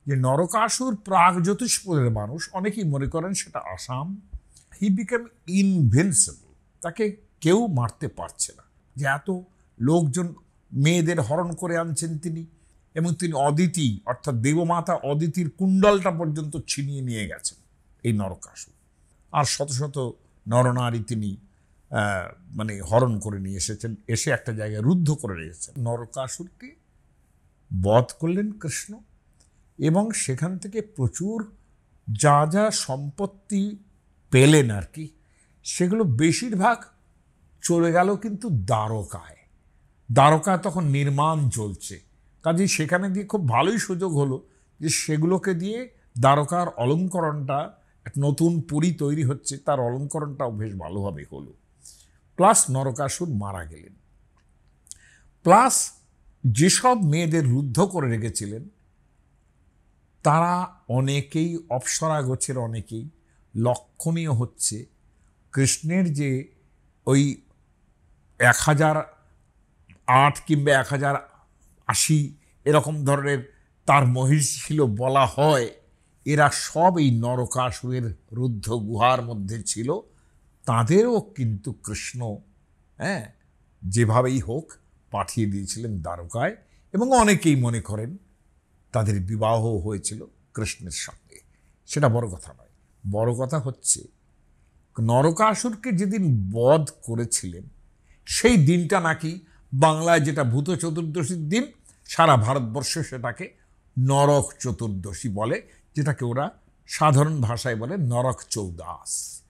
যে নরকাসুর প্রাগজ্যোতিষপুরের মানুষ, অনেকেই মনে করেন সেটা আসাম। হি বিকেম ইনভিনসিবল, তাকে কেউ মারতে পারছে না। যে এত লোকজন মেয়েদের হরণ করে আনছেন তিনি, এবং তিনি অদিতি অর্থাৎ দেবমাতা অদিতির কুণ্ডলটা পর্যন্ত ছিনিয়ে নিয়ে গেছেন এই নরকাসুর। আর শত শত নরনারী তিনি মানে হরণ করে নিয়ে এসেছেন, এসে একটা জায়গায় রুদ্ধ করে রেখেছেন। নরকাসুরকে বধ করলেন কৃষ্ণ, এবং সেখান থেকে প্রচুর যা যা সম্পত্তি পেলেন আর কি, সেগুলো বেশিরভাগ চলে গেল কিন্তু দ্বারকায়। দ্বারকায় তখন নির্মাণ চলছে, কাজেই সেখানে দিয়ে খুব ভালোই সুযোগ হলো যে সেগুলোকে দিয়ে দ্বারকার অলঙ্করণটা, এক নতুন পুরী তৈরি হচ্ছে, তার অলঙ্করণটাও বেশ ভালোভাবে হলো। প্লাস নরকাসুর মারা গেলেন, প্লাস যেসব মেয়েদের রুদ্ধ করে রেখেছিলেন তারা অনেকেই, অপ্সরা গোছের অনেকেই, লক্ষণীয় হচ্ছে কৃষ্ণের যে ওই 1008 কিংবা 1080 এরকম ধরনের তার মহিষী ছিল বলা হয়, এরা সব এই নরকাসুরের রুদ্ধ গুহার মধ্যে ছিল। তাদেরও কিন্তু কৃষ্ণ যেভাবেই হোক পাঠিয়ে দিয়েছিলেন দ্বারকায়, এবং অনেকেই মনে করেন তাদের বিবাহ হয়েছিল কৃষ্ণের সঙ্গে। সেটা বড় কথা নয়, বড় কথা হচ্ছে নরকাসুরকে যেদিন বধ করেছিলেন সেই দিনটা নাকি বাংলায় যেটা ভূত চতুর্দশীর দিন, সারা ভারতবর্ষে সেটাকে নরক চতুর্দশী বলে, যেটাকে ওরা সাধারণ ভাষায় বলে নরক চৌদাস।